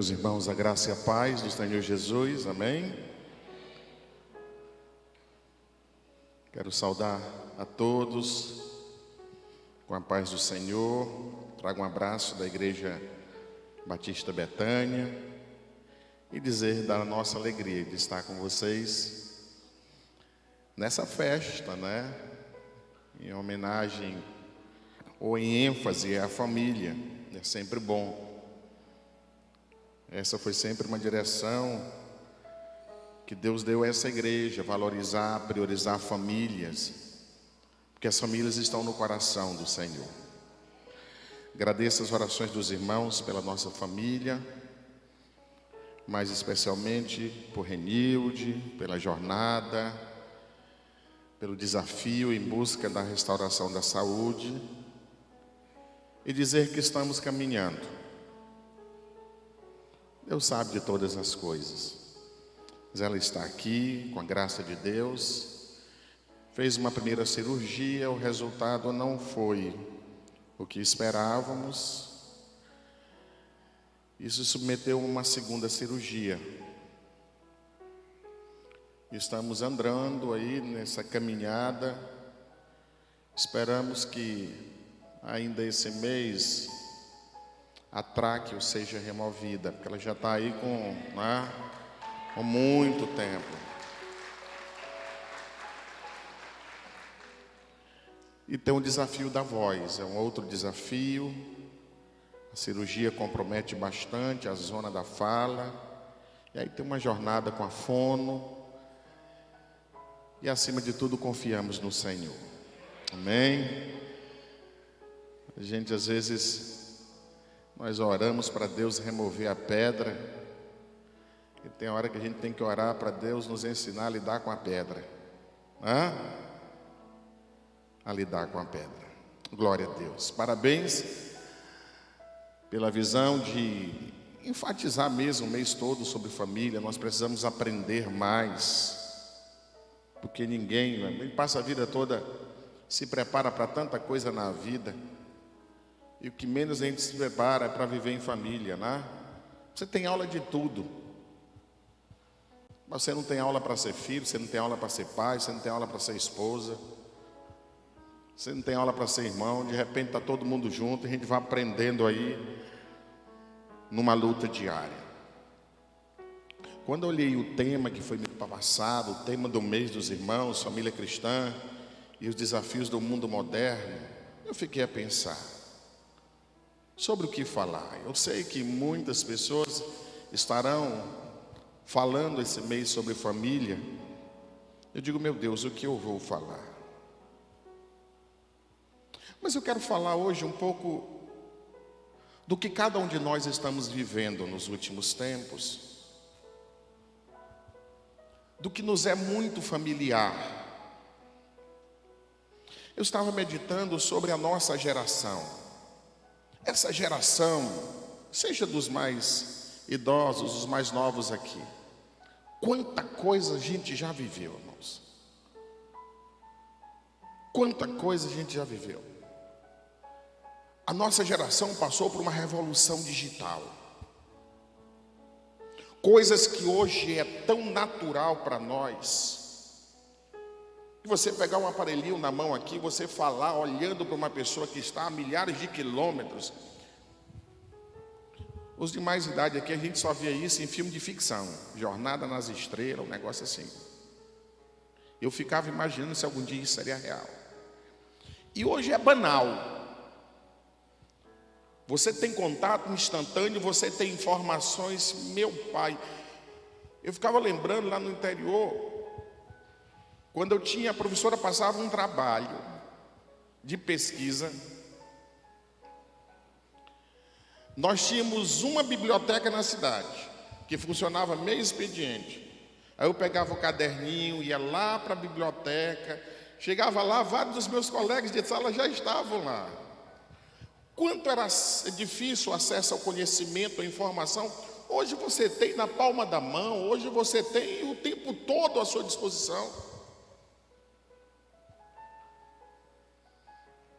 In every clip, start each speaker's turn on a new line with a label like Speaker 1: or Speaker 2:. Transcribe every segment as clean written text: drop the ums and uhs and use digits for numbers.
Speaker 1: Meus irmãos, a graça e a paz do Senhor Jesus, amém? Quero saudar a todos com a paz do Senhor. Trago um abraço da Igreja Batista Betânia e dizer da nossa alegria de estar com vocês nessa festa, em homenagem ou em ênfase à família. É sempre bom. Essa foi sempre uma direção que Deus deu a essa igreja, valorizar, priorizar famílias, porque as famílias estão no coração do Senhor. Agradeço as orações dos irmãos pela nossa família, mais especialmente por Renilde, pela jornada, pelo desafio em busca da restauração da saúde, e dizer que estamos caminhando. Deus sabe de todas as coisas, mas ela está aqui com a graça de Deus. Fez uma primeira cirurgia, o resultado não foi o que esperávamos e se submeteu a uma segunda cirurgia. Estamos andando aí nessa caminhada. Esperamos que ainda esse mês a tráqueo seja removida, porque ela já está aí com muito tempo. E tem um desafio da voz, é um outro desafio. A cirurgia compromete bastante a zona da fala. E aí tem uma jornada com a fono. E acima de tudo confiamos no Senhor. Amém? A gente às vezes... nós oramos para Deus remover a pedra, e tem hora que a gente tem que orar para Deus nos ensinar a lidar com a pedra. A lidar com a pedra. Glória a Deus. Parabéns pela visão de enfatizar mesmo o mês todo sobre família. Nós precisamos aprender mais, porque ninguém passa a vida toda, se prepara para tanta coisa na vida. E o que menos a gente se prepara é para viver em família, Você tem aula de tudo. Mas você não tem aula para ser filho, você não tem aula para ser pai, você não tem aula para ser esposa, você não tem aula para ser irmão. De repente está todo mundo junto e a gente vai aprendendo aí numa luta diária. Quando eu olhei o tema que foi me passado, o tema do mês dos irmãos, família cristã e os desafios do mundo moderno, eu fiquei a pensar sobre o que falar. Eu sei que muitas pessoas estarão falando esse mês sobre família. Eu digo, meu Deus, o que eu vou falar? Mas eu quero falar hoje um pouco do que cada um de nós estamos vivendo nos últimos tempos, do que nos é muito familiar. Eu estava meditando sobre a nossa geração. Essa geração, seja dos mais idosos, os mais novos aqui, quanta coisa a gente já viveu, irmãos. Quanta coisa a gente já viveu. A nossa geração passou por uma revolução digital. Coisas que hoje é tão natural para nós. E você pegar um aparelhinho na mão aqui, você falar olhando para uma pessoa que está a milhares de quilômetros. Os de mais idade aqui, a gente só via isso em filme de ficção, Jornada nas Estrelas, um negócio assim. Eu ficava imaginando se algum dia isso seria real. E hoje é banal. Você tem contato instantâneo, você tem informações. Meu pai, eu ficava lembrando lá no interior, quando eu tinha, a professora passava um trabalho de pesquisa. Nós tínhamos uma biblioteca na cidade, que funcionava meio expediente. Aí eu pegava o caderninho, ia lá para a biblioteca, chegava lá, vários dos meus colegas de sala já estavam lá. Quanto era difícil o acesso ao conhecimento, à informação. Hoje você tem na palma da mão, hoje você tem o tempo todo à sua disposição.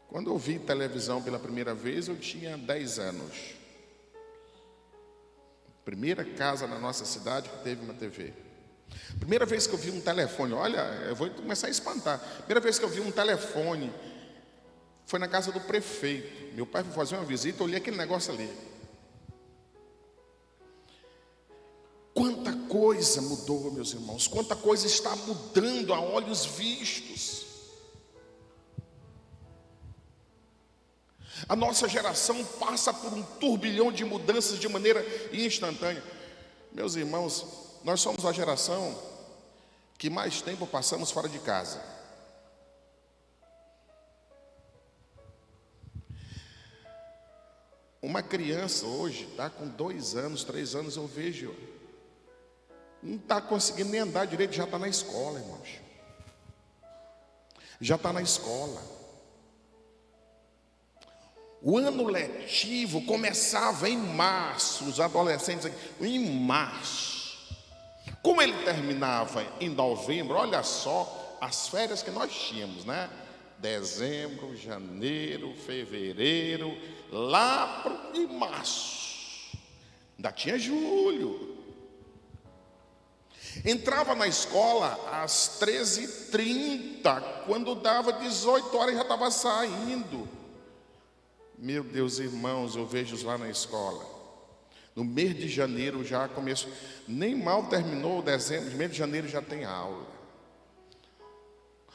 Speaker 1: Quando eu vi televisão pela primeira vez, eu tinha 10 anos. Primeira casa na nossa cidade que teve uma TV. Primeira vez que eu vi um telefone, olha, eu vou começar a espantar. Primeira vez que eu vi um telefone foi na casa do prefeito. Meu pai foi fazer uma visita, eu olhei aquele negócio ali. Quanta coisa mudou, meus irmãos, quanta coisa está mudando a olhos vistos. A nossa geração passa por um turbilhão de mudanças de maneira instantânea. Meus irmãos, nós somos a geração que mais tempo passamos fora de casa. Uma criança hoje está com 2 anos, 3 anos, eu vejo, não está conseguindo nem andar direito, já está na escola, irmãos. Já está na escola. O ano letivo começava em março, os adolescentes aqui, em março. Como ele terminava em novembro, olha só as férias que nós tínhamos, né? Dezembro, janeiro, fevereiro, lá para março. Ainda tinha julho. Entrava na escola às 13h30, quando dava 18 horas já estava saindo. Meu Deus, irmãos, eu vejo lá na escola. No mês de janeiro já começou, nem mal terminou o dezembro, no mês de janeiro já tem aula.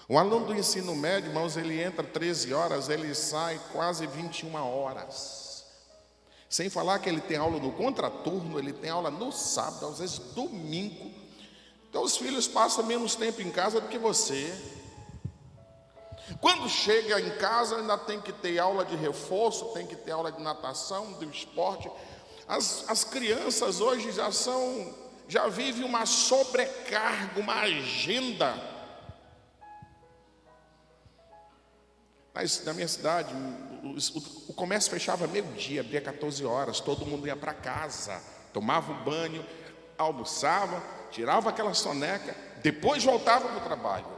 Speaker 1: O aluno do ensino médio, irmãos, ele entra 13 horas, ele sai quase 21 horas. Sem falar que ele tem aula no contraturno, ele tem aula no sábado, às vezes domingo. Então os filhos passam menos tempo em casa do que você. Quando chega em casa ainda tem que ter aula de reforço, tem que ter aula de natação, do esporte. As crianças hoje já vivem uma sobrecarga, uma agenda. Na minha cidade, o comércio fechava meio-dia, abria 14 horas, todo mundo ia para casa, tomava um banho, almoçava, tirava aquela soneca, depois voltava para o trabalho.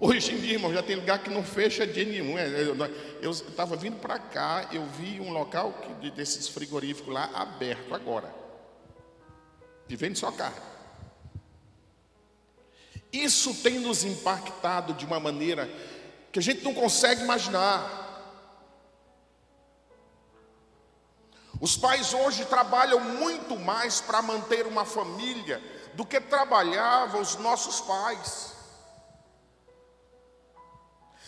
Speaker 1: Hoje em dia, irmão, já tem lugar que não fecha dia nenhum. Eu estava vindo para cá, eu vi um local desses frigoríficos lá aberto agora, que vende só carne. Isso tem nos impactado de uma maneira que a gente não consegue imaginar. Os pais hoje trabalham muito mais para manter uma família do que trabalhavam os nossos pais.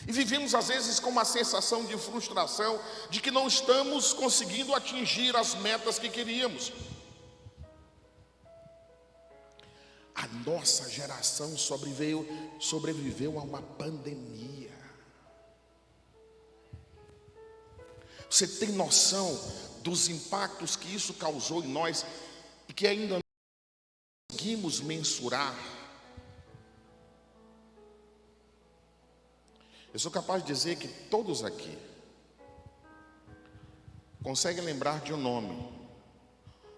Speaker 1: E vivemos às vezes com uma sensação de frustração, de que não estamos conseguindo atingir as metas que queríamos. A nossa geração sobreviveu a uma pandemia. Você tem noção dos impactos que isso causou em nós e que ainda não conseguimos mensurar? Eu sou capaz de dizer que todos aqui conseguem lembrar de um nome,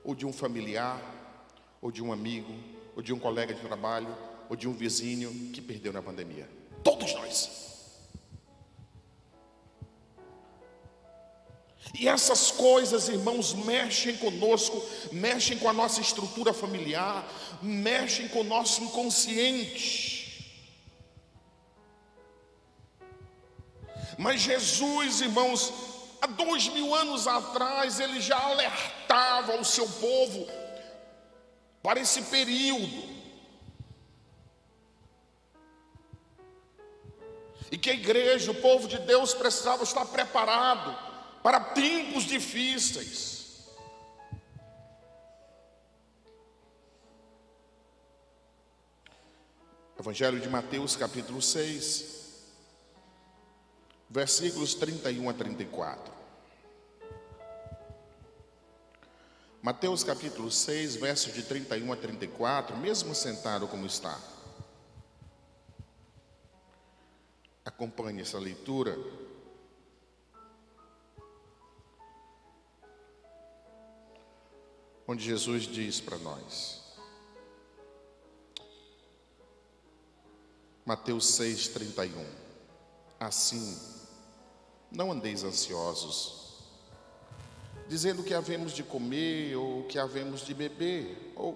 Speaker 1: ou de um familiar, ou de um amigo, ou de um colega de trabalho, ou de um vizinho que perdeu na pandemia. Todos nós. E essas coisas, irmãos, mexem conosco, mexem com a nossa estrutura familiar, mexem com o nosso inconsciente. Mas Jesus, irmãos, há 2000 anos atrás, ele já alertava o seu povo para esse período. E que a igreja, o povo de Deus, precisava estar preparado para tempos difíceis. Evangelho de Mateus, capítulo 6. Versículos 31 a 34. Mateus capítulo 6, versos de 31 a 34, mesmo sentado como está. Acompanhe essa leitura. Onde Jesus diz para nós. Mateus 6, 31. Assim, não andeis ansiosos, dizendo o que havemos de comer, ou o que havemos de beber, ou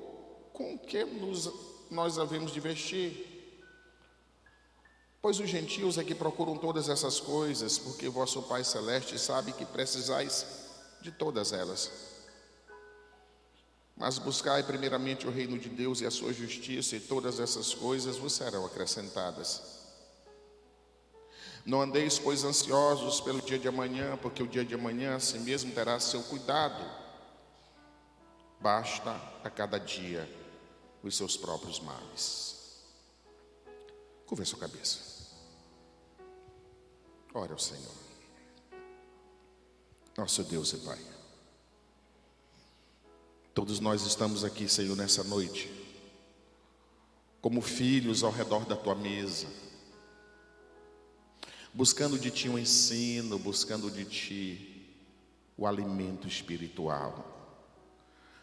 Speaker 1: com o que nós havemos de vestir. Pois os gentios é que procuram todas essas coisas, porque vosso Pai Celeste sabe que precisais de todas elas. Mas buscai primeiramente o reino de Deus e a sua justiça, e todas essas coisas vos serão acrescentadas. Não andeis, pois, ansiosos pelo dia de amanhã, porque o dia de amanhã a si mesmo terá seu cuidado. Basta a cada dia os seus próprios males. Curva a sua cabeça. Ore ao Senhor. Nosso Deus e Pai, todos nós estamos aqui, Senhor, nessa noite, como filhos ao redor da Tua mesa, buscando de Ti um ensino, buscando de Ti o alimento espiritual,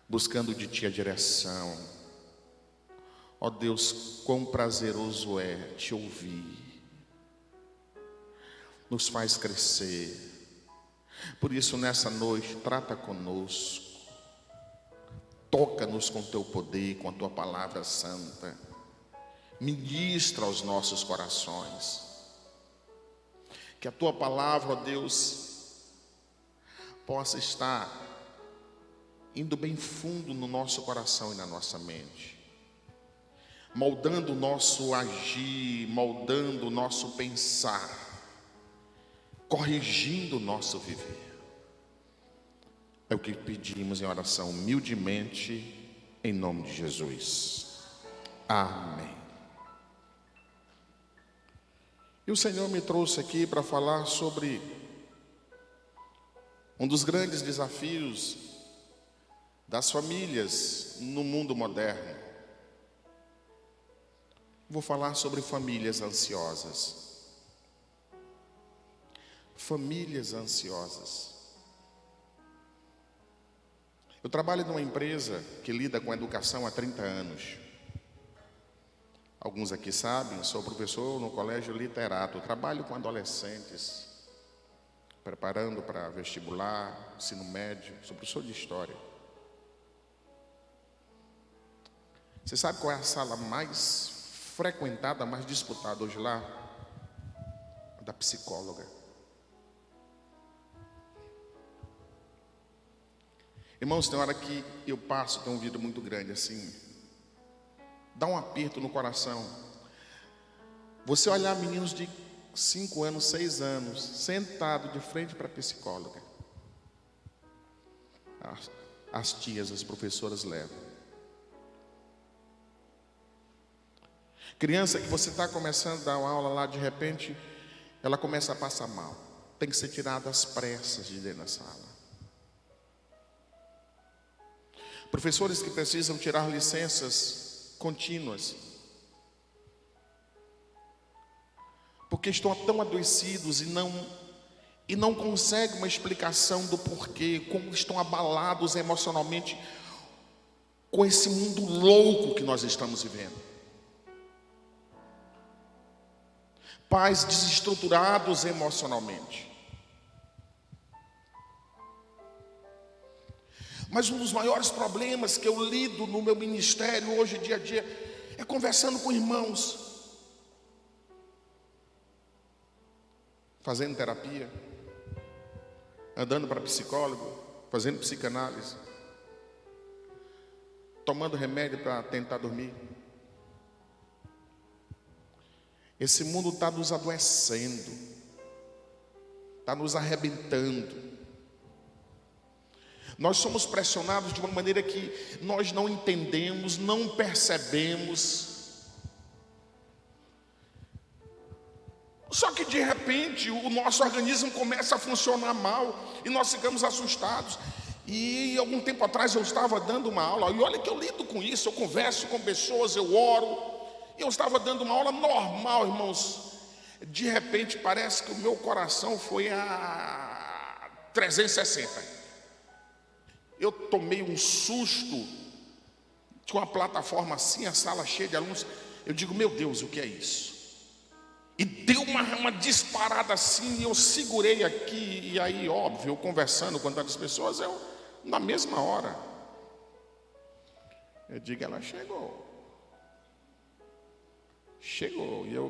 Speaker 1: buscando de Ti a direção. Ó Deus, quão prazeroso é Te ouvir, nos faz crescer. Por isso, nessa noite, trata conosco, toca-nos com Teu poder, com a Tua palavra santa, ministra aos nossos corações. Que a Tua palavra, ó Deus, possa estar indo bem fundo no nosso coração e na nossa mente, moldando o nosso agir, moldando o nosso pensar, corrigindo o nosso viver. É o que pedimos em oração humildemente, em nome de Jesus. Amém. E o Senhor me trouxe aqui para falar sobre um dos grandes desafios das famílias no mundo moderno. Vou falar sobre famílias ansiosas. Famílias ansiosas. Eu trabalho numa empresa que lida com educação há 30 anos. Alguns aqui sabem, sou professor no colégio literato. Eu trabalho com adolescentes, preparando para vestibular, ensino médio. Sou professor de história. Você sabe qual é a sala mais frequentada, mais disputada hoje lá? A da psicóloga. Irmãos, tem hora que eu passo, tenho um vidro muito grande assim, dá um aperto no coração. Você olhar meninos de 5 anos, 6 anos, sentado de frente para a psicóloga. As tias, as professoras levam. Criança que você está começando a dar uma aula lá, de repente, ela começa a passar mal. Tem que ser tirada às pressas de dentro da sala. Professores que precisam tirar licenças contínuas, porque estão tão adoecidos e não conseguem uma explicação do porquê, como estão abalados emocionalmente com esse mundo louco que nós estamos vivendo. Pais desestruturados emocionalmente. Mas um dos maiores problemas que eu lido no meu ministério hoje, dia a dia, é conversando com irmãos, fazendo terapia, andando para psicólogo, fazendo psicanálise, tomando remédio para tentar dormir. Esse mundo está nos adoecendo, está nos arrebentando. Nós somos pressionados de uma maneira que nós não entendemos, não percebemos. Só que de repente o nosso organismo começa a funcionar mal e nós ficamos assustados. E algum tempo atrás eu estava dando uma aula, e olha que eu lido com isso, eu converso com pessoas, eu oro. E eu estava dando uma aula normal, irmãos. De repente parece que o meu coração foi a 360. Eu tomei um susto, com a plataforma assim, a sala cheia de alunos. Eu digo, meu Deus, o que é isso? E deu uma disparada assim, e eu segurei aqui, e aí, óbvio, eu conversando com tantas pessoas, na mesma hora, eu digo, ela chegou. Chegou, e eu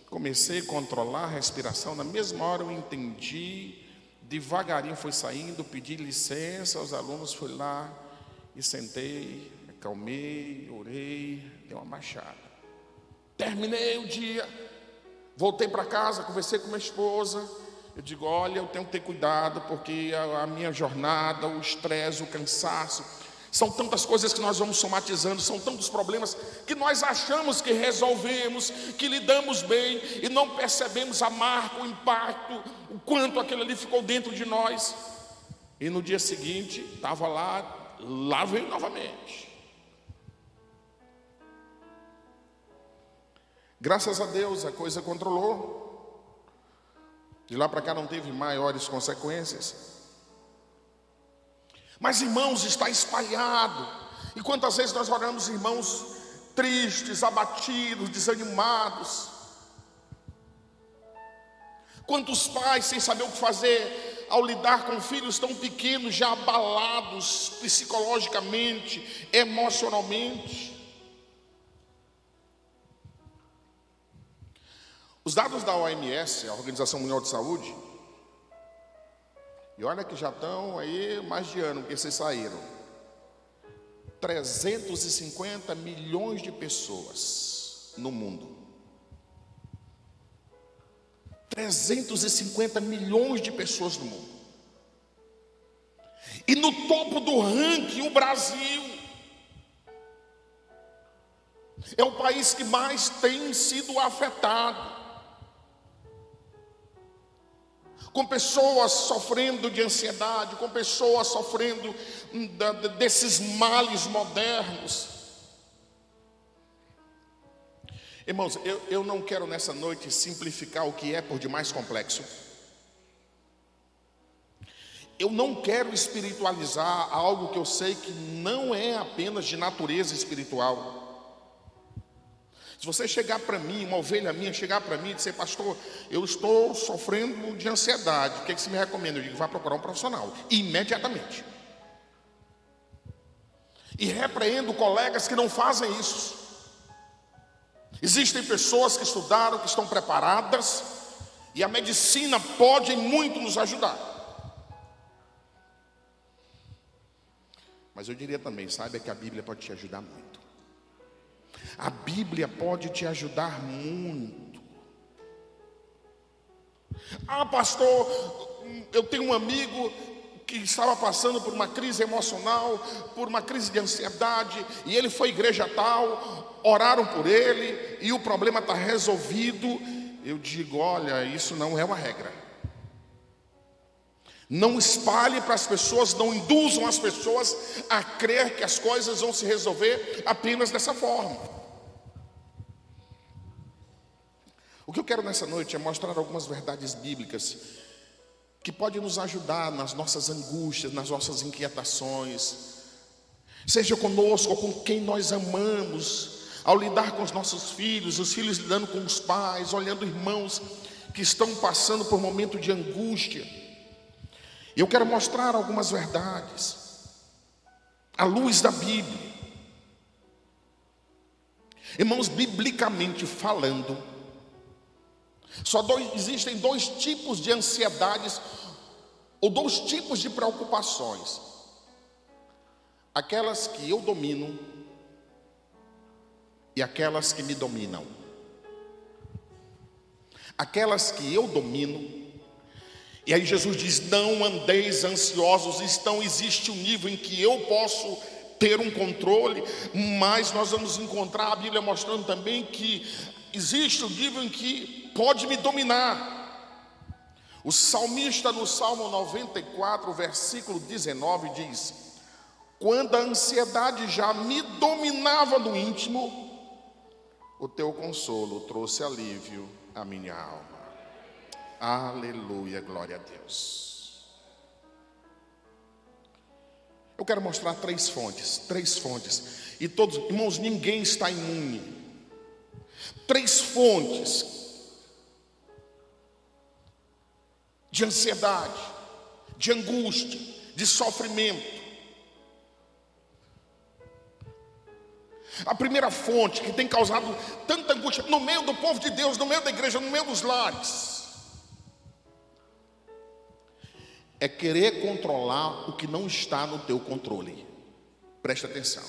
Speaker 1: comecei a controlar a respiração, na mesma hora eu entendi, devagarinho foi saindo, pedi licença aos alunos, fui lá e sentei, me acalmei, orei, dei uma baixada. Terminei o dia, voltei para casa, conversei com minha esposa, eu digo, olha, eu tenho que ter cuidado, porque a minha jornada, o estresse, o cansaço, são tantas coisas que nós vamos somatizando, são tantos problemas que nós achamos que resolvemos, que lidamos bem e não percebemos a marca, o impacto, o quanto aquilo ali ficou dentro de nós. E no dia seguinte, estava lá veio novamente. Graças a Deus a coisa controlou. De lá para cá não teve maiores consequências. Mas irmãos, está espalhado. E quantas vezes nós oramos irmãos tristes, abatidos, desanimados. Quantos pais sem saber o que fazer ao lidar com filhos tão pequenos, já abalados psicologicamente, emocionalmente. Os dados da OMS, a Organização Mundial de Saúde, e olha que já estão aí mais de ano que vocês saíram, 350 milhões de pessoas no mundo. 350 milhões de pessoas no mundo. E no topo do ranking, o Brasil é o país que mais tem sido afetado, com pessoas sofrendo de ansiedade, com pessoas sofrendo desses males modernos. Irmãos, eu não quero nessa noite simplificar o que é por demais complexo. Eu não quero espiritualizar algo que eu sei que não é apenas de natureza espiritual. Se você chegar para mim, uma ovelha minha, chegar para mim e dizer, pastor, eu estou sofrendo de ansiedade, o que você me recomenda? Eu digo, vá procurar um profissional, imediatamente. E repreendo colegas que não fazem isso. Existem pessoas que estudaram, que estão preparadas, e a medicina pode muito nos ajudar. Mas eu diria também, saiba que a Bíblia pode te ajudar muito. A Bíblia pode te ajudar muito. Ah, pastor, eu tenho um amigo que estava passando por uma crise emocional, por uma crise de ansiedade, e ele foi à igreja tal, oraram por ele, e o problema está resolvido. Eu digo, olha, isso não é uma regra. Não espalhe para as pessoas, não induzam as pessoas a crer que as coisas vão se resolver apenas dessa forma. O que eu quero nessa noite é mostrar algumas verdades bíblicas que podem nos ajudar nas nossas angústias, nas nossas inquietações, seja conosco ou com quem nós amamos, ao lidar com os nossos filhos, os filhos lidando com os pais, olhando irmãos que estão passando por um momento de angústia. Eu quero mostrar algumas verdades à luz da Bíblia. Irmãos, biblicamente falando, existem dois tipos de ansiedades, ou dois tipos de preocupações. Aquelas que eu domino e aquelas que me dominam. Aquelas que eu domino, e aí Jesus diz, não andeis ansiosos. Então existe um nível em que eu posso ter um controle, mas nós vamos encontrar a Bíblia mostrando também que existe um nível em que pode me dominar. O salmista no Salmo 94, versículo 19 diz, quando a ansiedade já me dominava no íntimo, o teu consolo trouxe alívio à minha alma. Aleluia, glória a Deus. Eu quero mostrar três fontes, e todos, irmãos, ninguém está imune. Três fontes de ansiedade, de angústia, de sofrimento. A primeira fonte que tem causado tanta angústia no meio do povo de Deus, no meio da igreja, no meio dos lares, é querer controlar o que não está no teu controle. Presta atenção.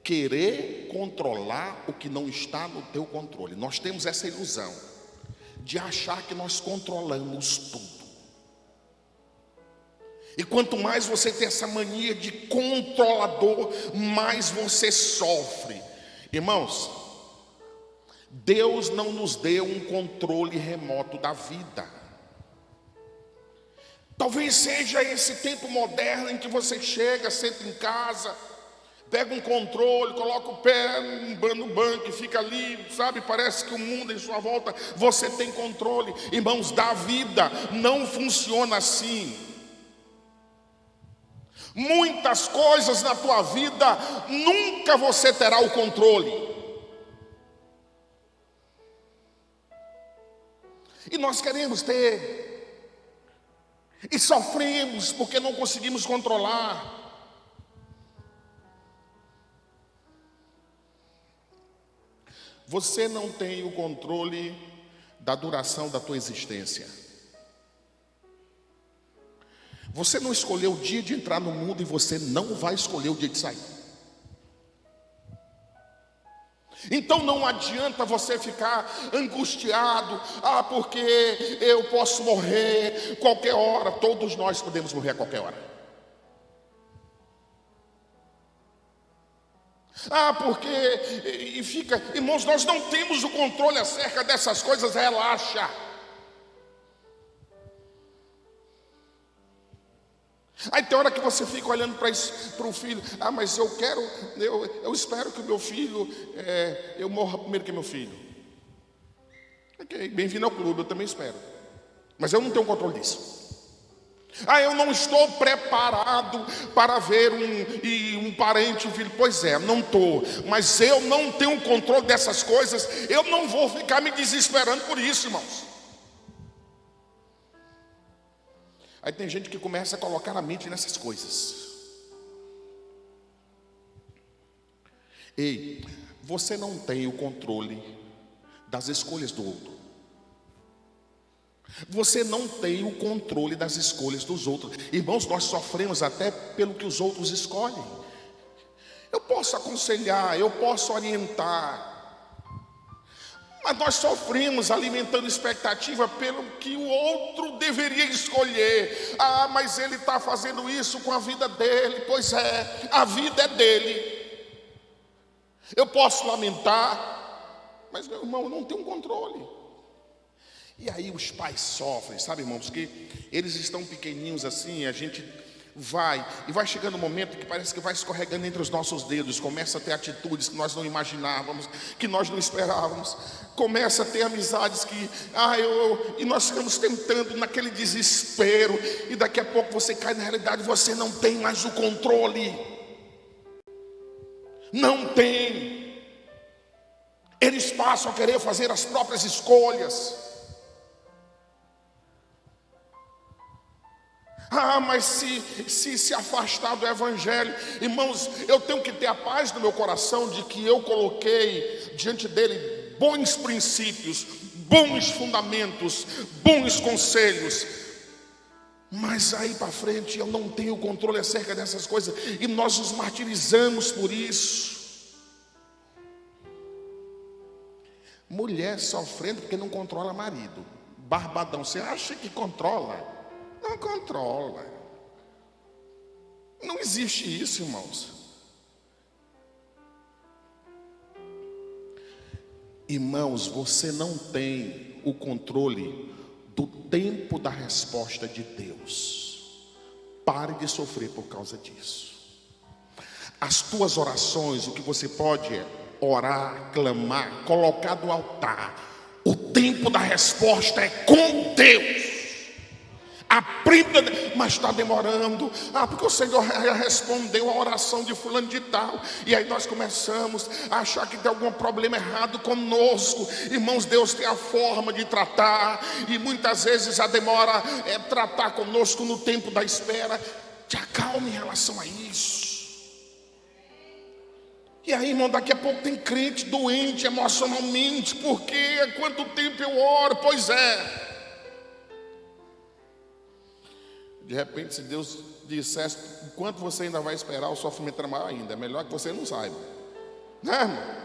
Speaker 1: Querer controlar o que não está no teu controle. Nós temos essa ilusão de achar que nós controlamos tudo. E quanto mais você tem essa mania de controlador, mais você sofre. Irmãos, Deus não nos deu um controle remoto da vida. Talvez seja esse tempo moderno em que você chega, senta em casa, pega um controle, coloca o pé no banco e fica ali, sabe? Parece que o mundo em sua volta, você tem controle. Irmãos, da vida não funciona assim. Muitas coisas na tua vida, nunca você terá o controle. E nós queremos ter, e sofremos porque não conseguimos controlar. Você não tem o controle da duração da tua existência. Você não escolheu o dia de entrar no mundo e você não vai escolher o dia de sair. Então não adianta você ficar angustiado, porque eu posso morrer qualquer hora. Todos nós podemos morrer a qualquer hora. Irmãos, nós não temos o controle acerca dessas coisas. Relaxa. Aí tem hora que você fica olhando para o filho. Mas eu espero que o meu filho, eu morra primeiro que meu filho. Ok, bem-vindo ao clube, eu também espero. Mas eu não tenho controle disso. Eu não estou preparado para ver um parente, um filho. Pois é, não estou. Mas eu não tenho controle dessas coisas. Eu não vou ficar me desesperando por isso, irmãos. Aí tem gente que começa a colocar a mente nessas coisas. Ei, você não tem o controle das escolhas do outro. Você não tem o controle das escolhas dos outros. Irmãos, nós sofremos até pelo que os outros escolhem. Eu posso aconselhar, eu posso orientar, mas nós sofremos alimentando expectativa pelo que o outro deveria escolher. Mas ele está fazendo isso com a vida dele. Pois é, a vida é dele. Eu posso lamentar, mas meu irmão, eu não tenho controle. E aí os pais sofrem, sabe, irmãos, que eles estão pequenininhos assim, a gente vai chegando um momento que parece que vai escorregando entre os nossos dedos, começa a ter atitudes que nós não imaginávamos, que nós não esperávamos, começa a ter amizades que, e nós ficamos tentando naquele desespero, e daqui a pouco você cai na realidade, você não tem mais o controle, não tem, eles passam a querer fazer as próprias escolhas. Mas se afastar do evangelho, irmãos, eu tenho que ter a paz no meu coração de que eu coloquei diante dele bons princípios, bons fundamentos, bons conselhos. Mas aí para frente eu não tenho controle acerca dessas coisas e nós nos martirizamos por isso. Mulher sofrendo porque não controla marido. Barbadão, você acha que controla? Não controla. Não existe isso, irmãos. Irmãos, você não tem o controle do tempo da resposta de Deus. Pare de sofrer por causa disso. As tuas orações, o que você pode é orar, clamar, colocar do altar. O tempo da resposta é com Deus. mas está demorando. Porque o Senhor respondeu a oração de fulano de tal. E aí nós começamos a achar que tem algum problema errado conosco. Irmãos, Deus tem a forma de tratar, e muitas vezes a demora é tratar conosco no tempo da espera. Te acalme em relação a isso. E aí, irmão, daqui a pouco tem crente doente emocionalmente. Porque há quanto tempo eu oro? Pois é. De repente, se Deus dissesse, enquanto você ainda vai esperar, o sofrimento é maior ainda. É melhor que você não saiba, né, irmão?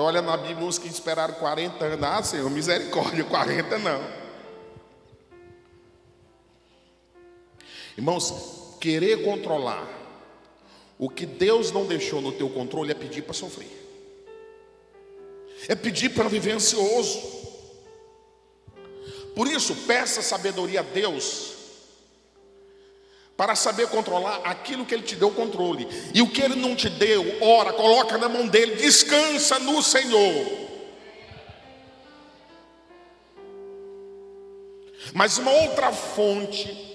Speaker 1: Olha na Bíblia uns que esperaram 40 anos. Senhor, misericórdia, 40 não. Irmãos, querer controlar o que Deus não deixou no teu controle é pedir para sofrer. É pedir para viver ansioso. Por isso, peça sabedoria a Deus para saber controlar aquilo que Ele te deu controle. E o que Ele não te deu, ora, coloca na mão dEle, descansa no Senhor. Mas uma outra fonte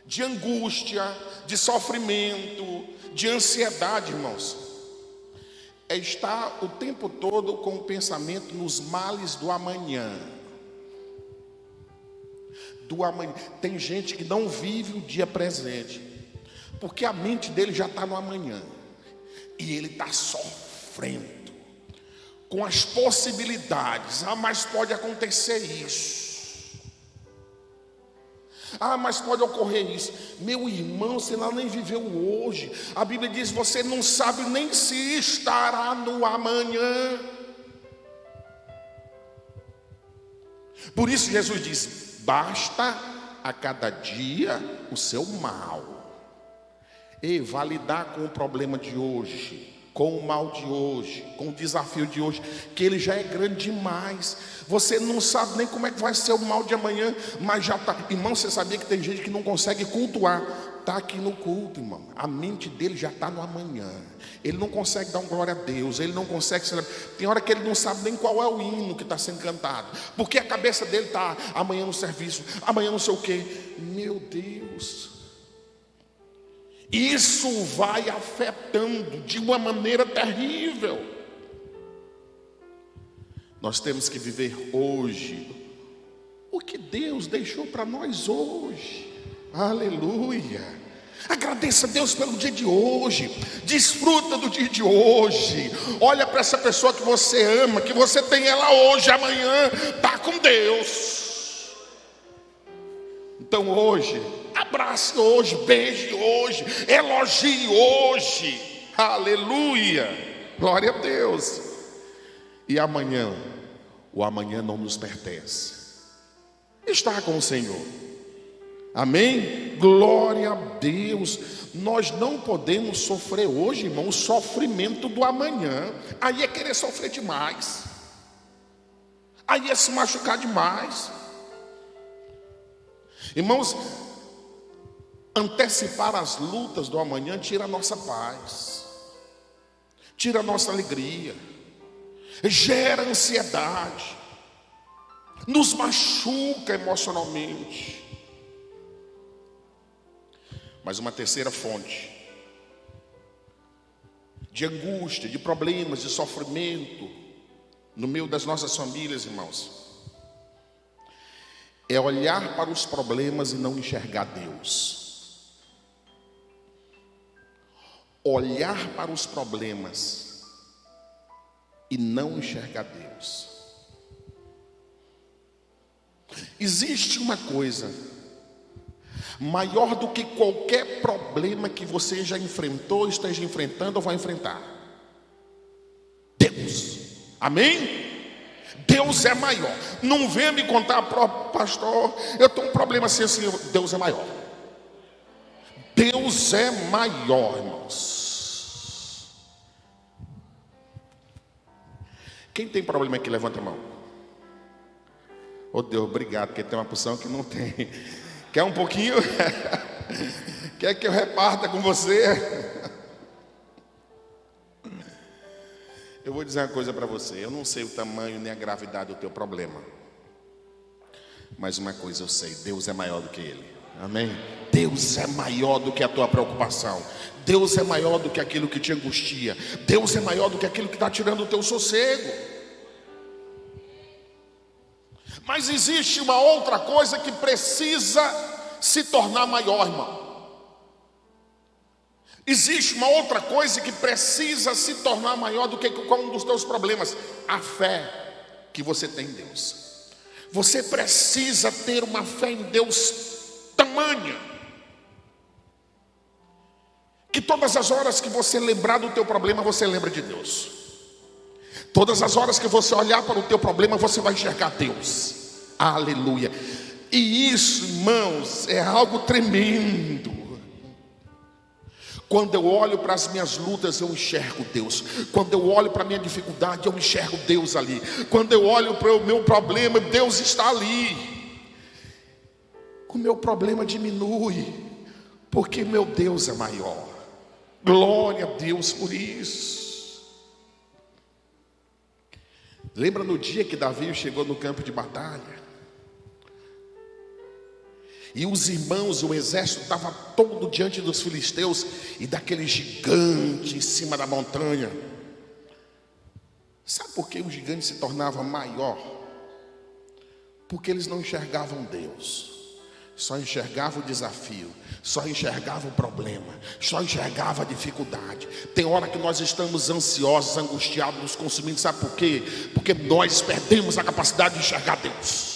Speaker 1: de angústia, de sofrimento, de ansiedade, irmãos, é estar o tempo todo com o pensamento nos males do amanhã. Tem gente que não vive o dia presente, porque a mente dele já está no amanhã, e ele está sofrendo com as possibilidades. Mas pode acontecer isso, mas pode ocorrer isso. Meu irmão, você não nem viveu hoje. A Bíblia diz, você não sabe nem se estará no amanhã. Por isso Jesus diz, basta a cada dia o seu mal. E vai lidar com o problema de hoje, com o mal de hoje, com o desafio de hoje, que ele já é grande demais. Você não sabe nem como é que vai ser o mal de amanhã, mas já está. Irmão, você sabia que tem gente que não consegue cultuar? Está aqui no culto, irmão. A mente dele já está no amanhã. Ele não consegue dar um glória a Deus. Ele não consegue celebrar. Tem hora que ele não sabe nem qual é o hino que está sendo cantado, porque a cabeça dele está amanhã no serviço, amanhã não sei o quê. Meu Deus, isso vai afetando de uma maneira terrível. Nós temos que viver hoje o que Deus deixou para nós hoje. Aleluia. Agradeça a Deus pelo dia de hoje. Desfruta do dia de hoje. Olha para essa pessoa que você ama, que você tem ela hoje, amanhã está com Deus. Então hoje, abrace hoje, beije hoje, elogie hoje. Aleluia. Glória a Deus. E amanhã, o amanhã não nos pertence. Está com o Senhor. Amém? Glória a Deus. Nós não podemos sofrer hoje, irmão, o sofrimento do amanhã. Aí é querer sofrer demais. Aí é se machucar demais. Irmãos, antecipar as lutas do amanhã tira a nossa paz, tira a nossa alegria, gera ansiedade, nos machuca emocionalmente. Mas uma terceira fonte de angústia, de problemas, de sofrimento no meio das nossas famílias, irmãos, é olhar para os problemas e não enxergar Deus. Olhar para os problemas e não enxergar Deus. Existe uma coisa maior do que qualquer problema que você já enfrentou, esteja enfrentando ou vai enfrentar: Deus. Amém? Deus é maior. Não venha me contar, pastor, eu tenho um problema assim. Deus é maior. Deus é maior, irmãos. Quem tem problema aqui, levanta a mão. Oh Deus, obrigado, porque tem uma porção que não tem. Quer um pouquinho? Quer que eu reparta com você? Eu vou dizer uma coisa para você. Eu não sei o tamanho nem a gravidade do teu problema, Mas uma coisa eu sei, Deus é maior do que ele. Amém? Deus é maior do que a tua preocupação. Deus é maior do que aquilo que te angustia. Deus é maior do que aquilo que está tirando o teu sossego. Mas existe uma outra coisa que precisa se tornar maior, irmão. Existe uma outra coisa que precisa se tornar maior do que qualquer um dos teus problemas: a fé que você tem em Deus. Você precisa ter uma fé em Deus tamanha, que todas as horas que você lembrar do teu problema, você lembra de Deus. Todas as horas que você olhar para o teu problema, você vai enxergar Deus. Aleluia. E isso, irmãos, é algo tremendo. Quando eu olho para as minhas lutas, eu enxergo Deus. Quando eu olho para a minha dificuldade, eu enxergo Deus ali. Quando eu olho para o meu problema, Deus está ali. O meu problema diminui, porque meu Deus é maior. Glória a Deus por isso. Lembra no dia que Davi chegou no campo de batalha? E os irmãos, o exército estava todo diante dos filisteus e daquele gigante em cima da montanha. Sabe por que o gigante se tornava maior? Porque eles não enxergavam Deus, só enxergavam o desafio, só enxergavam o problema, só enxergavam a dificuldade. Tem hora que nós estamos ansiosos, angustiados, nos consumindo. Sabe por quê? Porque nós perdemos a capacidade de enxergar Deus.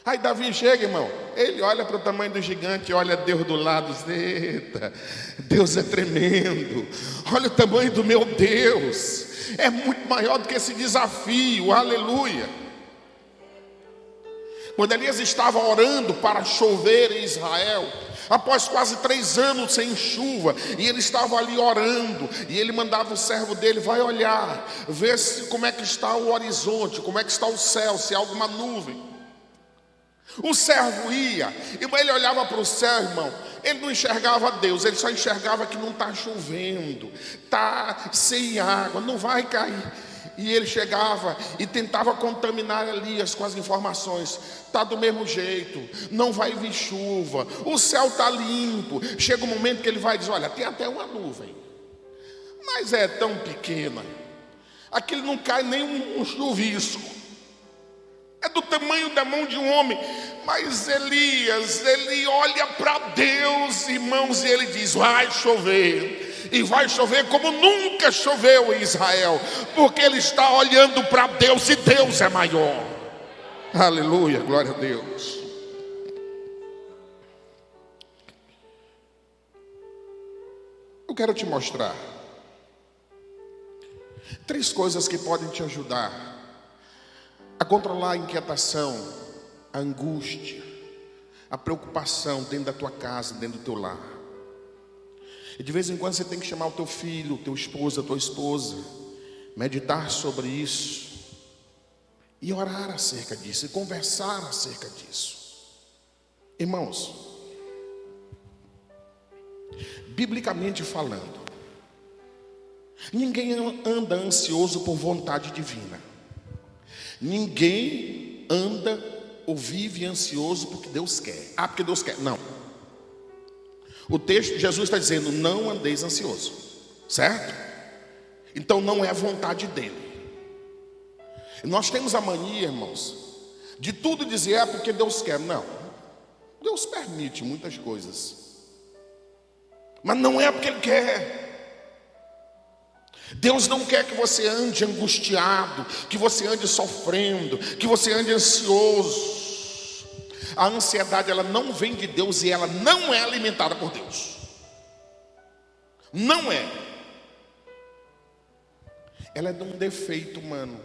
Speaker 1: Aí Davi chega, irmão, ele olha para o tamanho do gigante, olha Deus do lado, eita, Deus é tremendo, olha o tamanho do meu Deus, é muito maior do que esse desafio, aleluia. Quando Elias estava orando para chover em Israel, após quase 3 anos sem chuva, e ele estava ali orando, e ele mandava o servo dele: vai olhar, ver como é que está o horizonte, como é que está o céu, se há alguma nuvem. O servo ia, e ele olhava para o céu, irmão, ele não enxergava Deus, ele só enxergava que não está chovendo, está sem água, não vai cair. E ele chegava e tentava contaminar Elias com as informações: está do mesmo jeito, não vai vir chuva, o céu está limpo. Chega um momento que ele vai dizer: olha, tem até uma nuvem, mas é tão pequena, aquilo não cai nem um chuvisco, é do tamanho da mão de um homem. Mas Elias, ele olha para Deus, irmãos, e ele diz: vai chover, e vai chover como nunca choveu em Israel, porque ele está olhando para Deus, e Deus é maior. Aleluia, glória a Deus. Eu quero te mostrar 3 coisas que podem te ajudar a controlar a inquietação, a angústia, a preocupação dentro da tua casa, dentro do teu lar. E de vez em quando você tem que chamar o teu filho, o teu esposo, a tua esposa, meditar sobre isso e orar acerca disso, e conversar acerca disso. Irmãos, biblicamente falando, ninguém anda ansioso por vontade divina. Ninguém anda ou vive ansioso porque Deus quer. Ah, porque Deus quer. Não. O texto, Jesus está dizendo: não andeis ansioso, certo? Então não é a vontade dele. Nós temos a mania, irmãos, de tudo dizer: é porque Deus quer. Não. Deus permite muitas coisas, mas não é porque Ele quer. Deus não quer que você ande angustiado, que você ande sofrendo, que você ande ansioso. A ansiedade, ela não vem de Deus, e ela não é alimentada por Deus. Não é. Ela é de um defeito humano.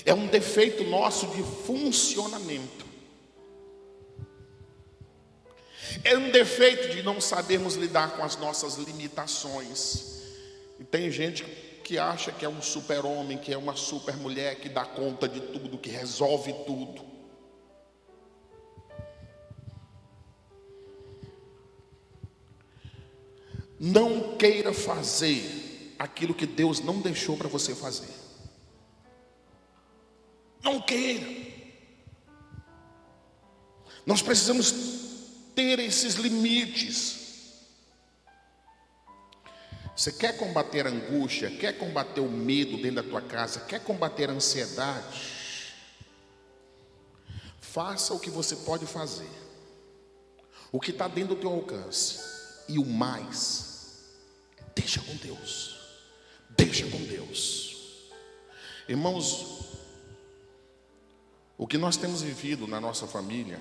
Speaker 1: É um defeito nosso de funcionamento. É um defeito de não sabermos lidar com as nossas limitações. E tem gente que acha que é um super-homem, que é uma super-mulher, que dá conta de tudo, que resolve tudo. Não queira fazer aquilo que Deus não deixou para você fazer. queira. Nós precisamos ter esses limites. Você quer combater a angústia, quer combater o medo dentro da tua casa, quer combater a ansiedade? Faça o que você pode fazer, o que está dentro do teu alcance, e o mais, deixa com Deus, deixa com Deus. Irmãos, o que nós temos vivido na nossa família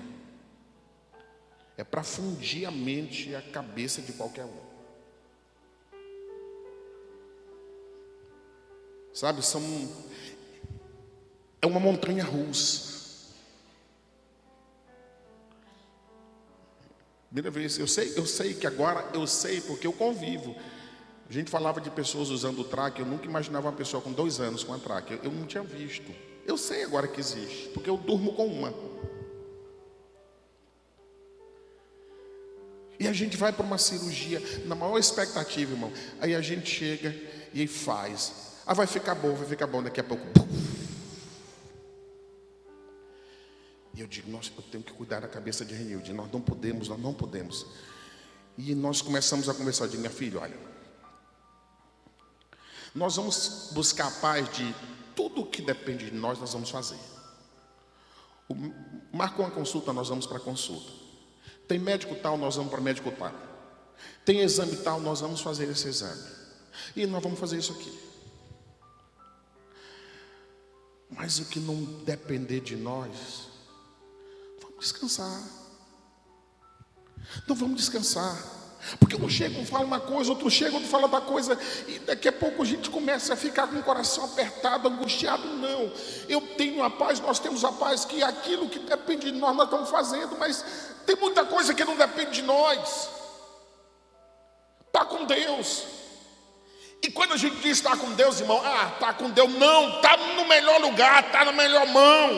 Speaker 1: é para fundir a mente e a cabeça de qualquer um. Sabe, é uma montanha russa. Primeira vez, eu sei que agora, eu sei porque eu convivo. A gente falava de pessoas usando o traque, eu nunca imaginava uma pessoa com 2 anos com a traque, eu não tinha visto. Eu sei agora que existe, porque eu durmo com uma. E a gente vai para uma cirurgia, na maior expectativa, irmão. Aí a gente chega e aí faz. Vai ficar bom, daqui a pouco. E eu digo, nossa, eu tenho que cuidar da cabeça de Renilde. Nós não podemos. E nós começamos a conversar. Eu digo, minha filha, olha, nós vamos buscar a paz de tudo que depende de nós vamos fazer. Marcou uma consulta, nós vamos para a consulta. Tem médico tal, nós vamos para médico tal. Tem exame tal, nós vamos fazer esse exame. E nós vamos fazer isso aqui. Mas o que não depender de nós, vamos descansar. Não vamos descansar. Porque um chega, um fala uma coisa, outro chega, outro fala outra coisa. E daqui a pouco a gente começa a ficar com o coração apertado, angustiado. Não, eu tenho a paz, nós temos a paz, que aquilo que depende de nós estamos fazendo. Mas tem muita coisa que não depende de nós. Está com Deus. E quando a gente diz estar com Deus, irmão, está com Deus, não, está no melhor lugar, está na melhor mão,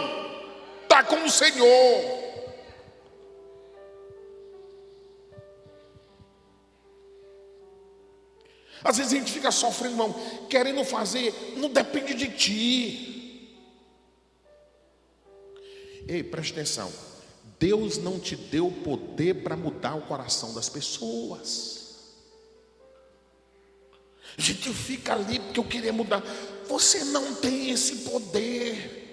Speaker 1: está com o Senhor. Às vezes a gente fica sofrendo, irmão, querendo fazer, não depende de ti. Ei, preste atenção, Deus não te deu poder para mudar o coração das pessoas. A gente fica ali porque eu queria mudar. Você não tem esse poder.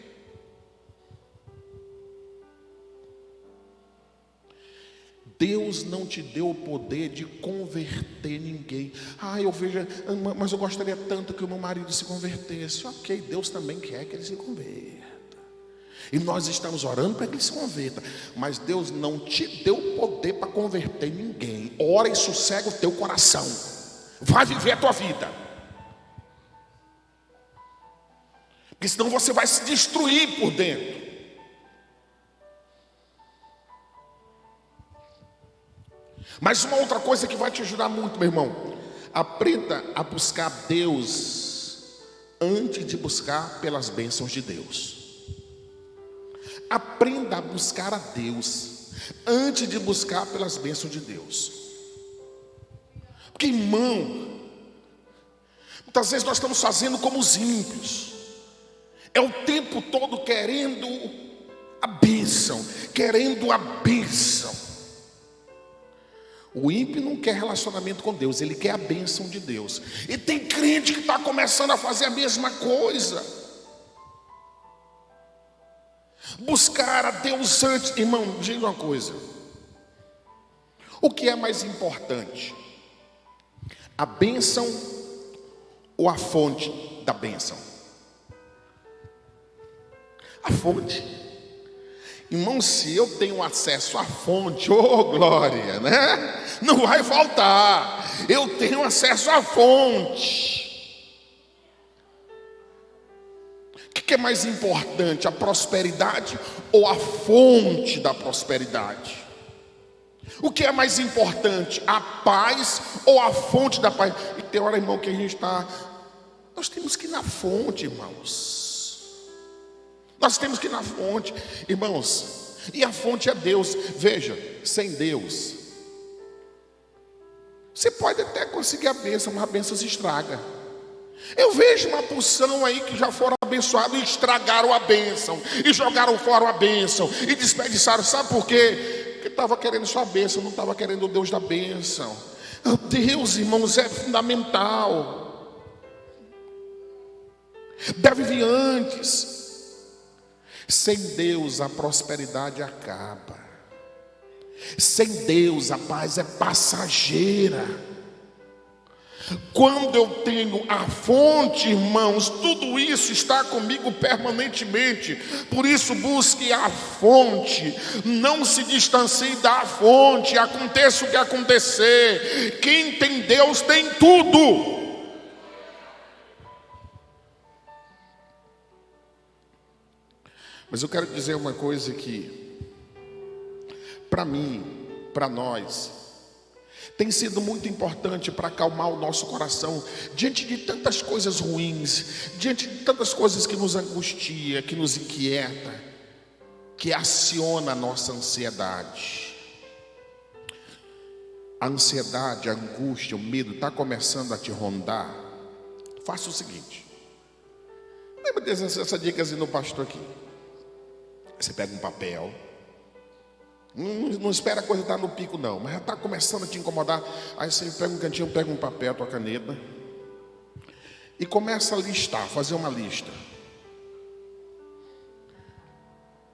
Speaker 1: Deus não te deu o poder de converter ninguém. Eu vejo, mas eu gostaria tanto que o meu marido se convertesse. Ok, Deus também quer que ele se converta. E nós estamos orando para que ele se converta. Mas Deus não te deu o poder para converter ninguém. Ora e sossega o teu coração. Vai viver a tua vida. Porque senão você vai se destruir por dentro. Mas uma outra coisa que vai te ajudar muito, meu irmão. Aprenda a buscar Deus antes de buscar pelas bênçãos de Deus. Aprenda a buscar a Deus antes de buscar pelas bênçãos de Deus. Porque, irmão, muitas vezes nós estamos fazendo como os ímpios. É o tempo todo querendo a bênção, querendo a bênção. O ímpio não quer relacionamento com Deus, ele quer a bênção de Deus. E tem crente que está começando a fazer a mesma coisa. Buscar a Deus antes. Irmão, diga uma coisa. O que é mais importante? A bênção ou a fonte da bênção? A fonte. Irmão, se eu tenho acesso à fonte, glória, né? Não vai faltar. Eu tenho acesso à fonte. O que é mais importante? A prosperidade ou a fonte da prosperidade? O que é mais importante? A paz ou a fonte da paz? E tem hora, irmão, que a gente está... Nós temos que ir na fonte, irmãos. Nós temos que ir na fonte, irmãos. E a fonte é Deus. Veja, sem Deus, você pode até conseguir a bênção, mas a bênção se estraga. Eu vejo uma porção aí que já foram abençoados e estragaram a bênção, e jogaram fora a bênção, e desperdiçaram. Sabe por quê? Porque estava querendo só a bênção, não estava querendo o Deus da bênção. Deus, irmãos, é fundamental. Deve vir antes. Sem Deus a prosperidade acaba. Sem Deus a paz é passageira. Quando eu tenho a fonte, irmãos, tudo isso está comigo permanentemente. Por isso busque a fonte, não se distancie da fonte, aconteça o que acontecer. Quem tem Deus tem tudo. Mas eu quero dizer uma coisa que, para mim, para nós, tem sido muito importante para acalmar o nosso coração diante de tantas coisas ruins, diante de tantas coisas que nos angustia, que nos inquieta, que aciona a nossa ansiedade. A ansiedade, a angústia, o medo está começando a te rondar. Faça o seguinte: lembra dessa dicasinha do pastor aqui? Você pega um papel. Não espera a coisa estar no pico não, mas já está começando a te incomodar. Aí você pega um cantinho, pega um papel, tua caneta, e começa a listar, fazer uma lista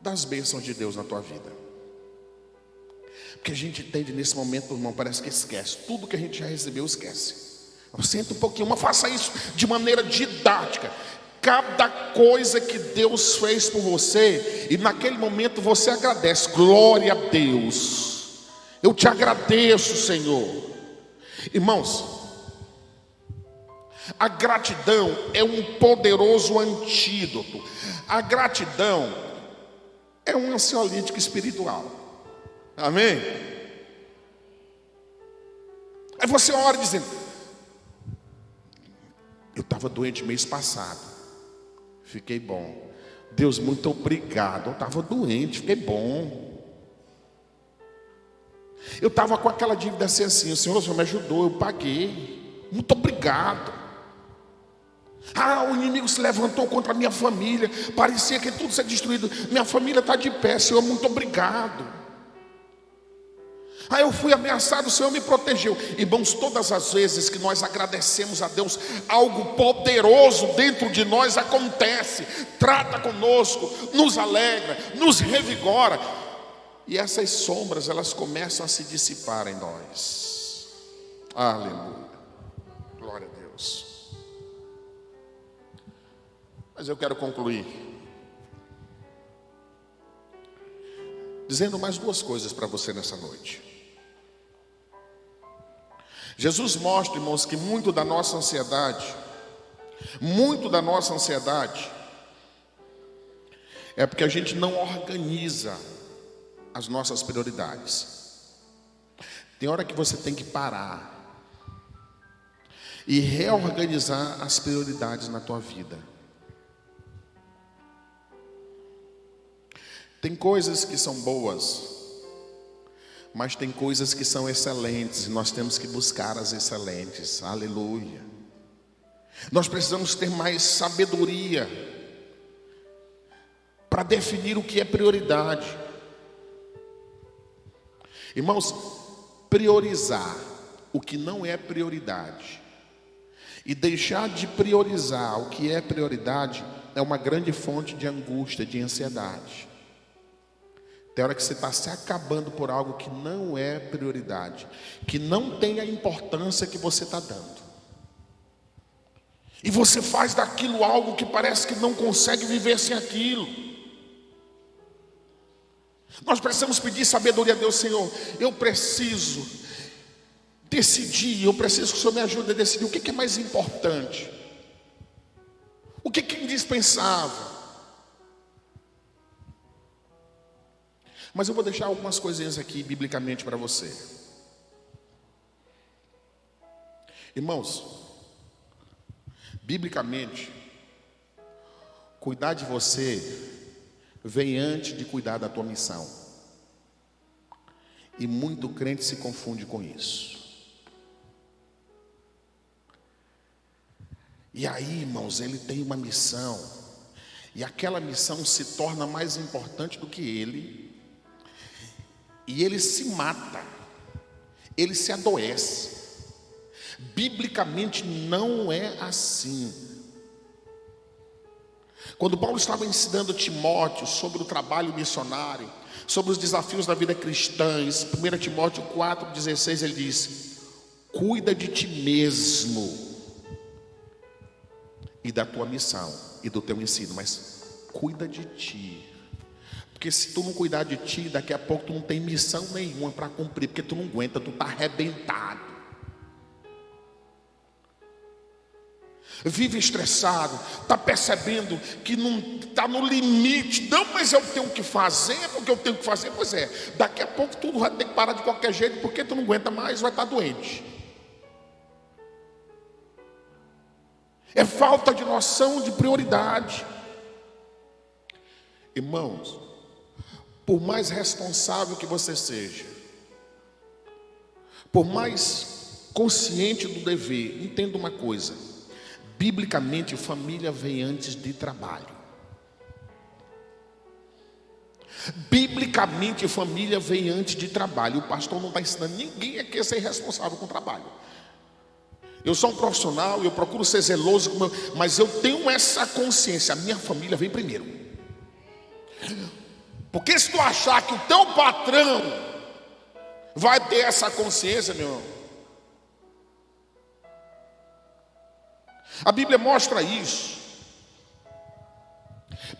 Speaker 1: das bênçãos de Deus na tua vida. Porque a gente entende nesse momento, irmão, parece que esquece. Tudo que a gente já recebeu, esquece. Senta um pouquinho, mas faça isso de maneira didática. Cada coisa que Deus fez por você, e naquele momento você agradece. Glória a Deus, eu te agradeço, Senhor. Irmãos, a gratidão é um poderoso antídoto. A gratidão é um ansiolítico espiritual. Amém? Aí você ora dizendo: eu estava doente mês passado, fiquei bom. Deus, muito obrigado. Eu estava doente, fiquei bom. Eu estava com aquela dívida assim, o Senhor me ajudou, eu paguei. Muito obrigado. O inimigo se levantou contra a minha família, parecia que tudo seria destruído. Minha família está de pé, Senhor, muito obrigado. Eu fui ameaçado, o Senhor me protegeu. Irmãos, todas as vezes que nós agradecemos a Deus, algo poderoso dentro de nós acontece. Trata conosco, nos alegra, nos revigora. E essas sombras, elas começam a se dissipar em nós. Aleluia. Glória a Deus. Mas eu quero concluir dizendo mais duas coisas para você nessa noite. Jesus mostra, irmãos, que muito da nossa ansiedade é porque a gente não organiza as nossas prioridades. Tem hora que você tem que parar e reorganizar as prioridades na tua vida. Tem coisas que são boas, mas tem coisas que são excelentes, e nós temos que buscar as excelentes. Aleluia. Nós precisamos ter mais sabedoria para definir o que é prioridade. Irmãos, priorizar o que não é prioridade e deixar de priorizar o que é prioridade é uma grande fonte de angústia, de ansiedade. Tem hora que você está se acabando por algo que não é prioridade, que não tem a importância que você está dando. E você faz daquilo algo que parece que não consegue viver sem aquilo. Nós precisamos pedir sabedoria a Deus. Senhor, eu preciso decidir, eu preciso que o Senhor me ajude a decidir o que é mais importante, o que é indispensável. Mas eu vou deixar algumas coisinhas aqui biblicamente para você. Irmãos, biblicamente, cuidar de você vem antes de cuidar da tua missão. E muito crente se confunde com isso. E aí, irmãos, ele tem uma missão, e aquela missão se torna mais importante do que ele, e ele se mata, ele se adoece. Biblicamente não é assim. Quando Paulo estava ensinando Timóteo sobre o trabalho missionário, sobre os desafios da vida cristã, em 1 Timóteo 4,16, ele diz: cuida de ti mesmo e da tua missão e do teu ensino, mas cuida de ti, porque se tu não cuidar de ti, daqui a pouco tu não tem missão nenhuma para cumprir, porque tu não aguenta, tu está arrebentado, vive estressado, está percebendo que não está no limite. Não, mas eu tenho que fazer, porque eu tenho que fazer. Pois é, daqui a pouco tu vai ter que parar de qualquer jeito, porque tu não aguenta mais, vai estar doente. É falta de noção de prioridade. Irmãos, por mais responsável que você seja, por mais consciente do dever, entenda uma coisa: biblicamente, família vem antes de trabalho. Biblicamente, família vem antes de trabalho. O pastor não está ensinando ninguém aqui a ser responsável com o trabalho. Eu sou um profissional, eu procuro ser zeloso, mas eu tenho essa consciência: a minha família vem primeiro. Porque se tu achar que o teu patrão vai ter essa consciência, meu irmão, a Bíblia mostra isso.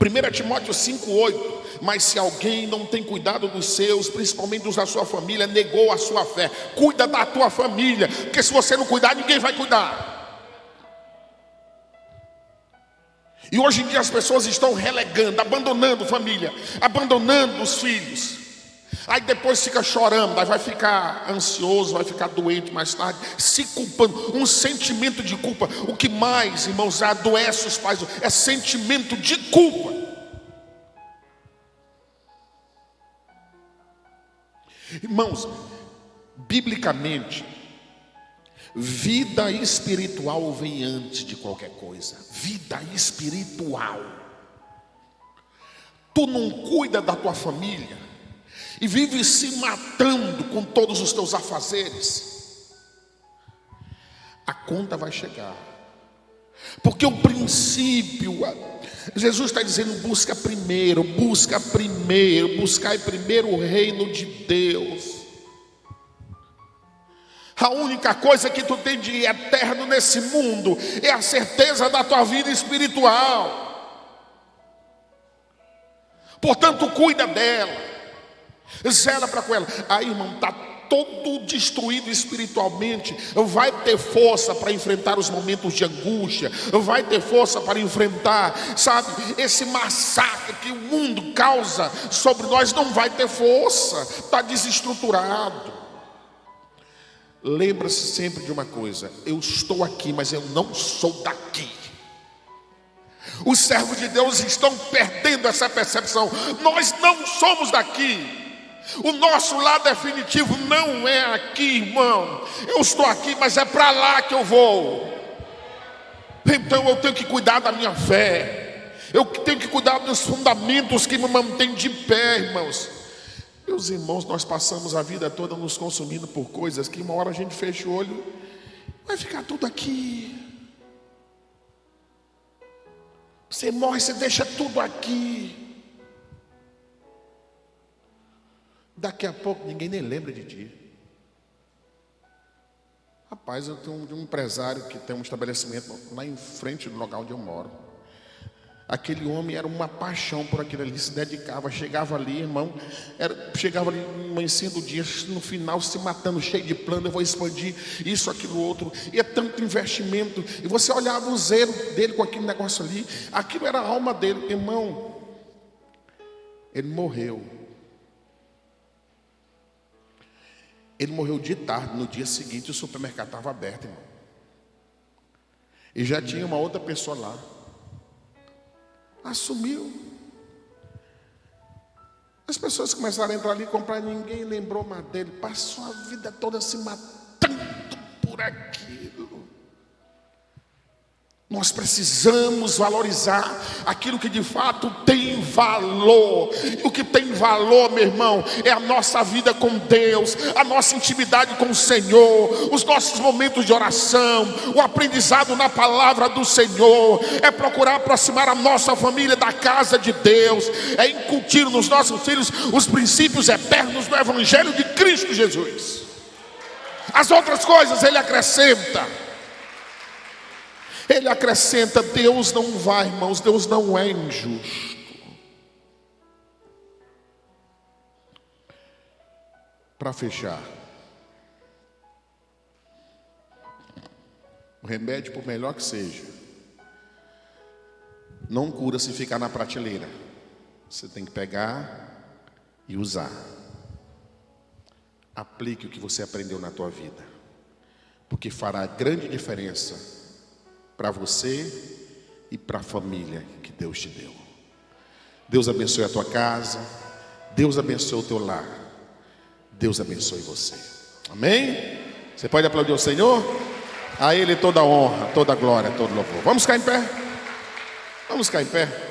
Speaker 1: 1 Timóteo 5,8: mas se alguém não tem cuidado dos seus, principalmente dos da sua família, negou a sua fé. Cuida da tua família, porque se você não cuidar, ninguém vai cuidar. E hoje em dia as pessoas estão relegando, abandonando família, abandonando os filhos. Aí depois fica chorando, aí vai ficar ansioso, vai ficar doente mais tarde, se culpando, um sentimento de culpa. O que mais, irmãos, adoece os pais é sentimento de culpa. Irmãos, biblicamente, vida espiritual vem antes de qualquer coisa. Vida espiritual. Tu não cuida da tua família e vive se matando com todos os teus afazeres, a conta vai chegar. Porque o princípio, Jesus está dizendo: buscai primeiro, buscai primeiro o reino de Deus. A única coisa que tu tem de eterno nesse mundo é a certeza da tua vida espiritual. Portanto, cuida dela, zela para com ela. Aí, irmão, está todo destruído espiritualmente, vai ter força para enfrentar os momentos de angústia, vai ter força para enfrentar, sabe, esse massacre que o mundo causa sobre nós. Não vai ter força, está desestruturado. Lembra-se sempre de uma coisa: eu estou aqui, mas eu não sou daqui. Os servos de Deus estão perdendo essa percepção. Nós não somos daqui. O nosso lar definitivo não é aqui, irmão. Eu estou aqui, mas é para lá que eu vou. Então eu tenho que cuidar da minha fé. Eu tenho que cuidar dos fundamentos que me mantêm de pé, irmãos. Meus irmãos, nós passamos a vida toda nos consumindo por coisas que uma hora a gente fecha o olho, vai ficar tudo aqui. Você morre, você deixa tudo aqui. Daqui a pouco ninguém nem lembra de ti. Rapaz, eu tenho um empresário que tem um estabelecimento lá em frente do local onde eu moro. Aquele homem era uma paixão por aquilo ali, se dedicava, chegava ali, irmão, chegava ali no início do dia, no final se matando, cheio de plano: eu vou expandir isso, aquilo, outro, e é tanto investimento, e você olhava o zelo dele com aquele negócio ali, aquilo era a alma dele. Irmão, ele morreu. Ele morreu de tarde. No dia seguinte o supermercado estava aberto, irmão, e já tinha uma outra pessoa lá. Assumiu. As pessoas começaram a entrar ali e comprar, ninguém lembrou mais dele. Passou a vida toda se matando por aquilo. Nós precisamos valorizar aquilo que de fato tem valor. E o que tem valor, meu irmão, é a nossa vida com Deus, a nossa intimidade com o Senhor, os nossos momentos de oração, o aprendizado na palavra do Senhor, é procurar aproximar a nossa família da casa de Deus, é incutir nos nossos filhos os princípios eternos do Evangelho de Cristo Jesus. As outras coisas Ele acrescenta. Ele acrescenta. Deus não vai, irmãos, Deus não é injusto. Para fechar, o remédio, por melhor que seja, não cura se ficar na prateleira. Você tem que pegar e usar. Aplique o que você aprendeu na tua vida, porque fará grande diferença para você e para a família que Deus te deu. Deus abençoe a tua casa, Deus abençoe o teu lar, Deus abençoe você. Amém? Você pode aplaudir o Senhor? A Ele toda a honra, toda a glória, todo o louvor. Vamos ficar em pé? Vamos ficar em pé?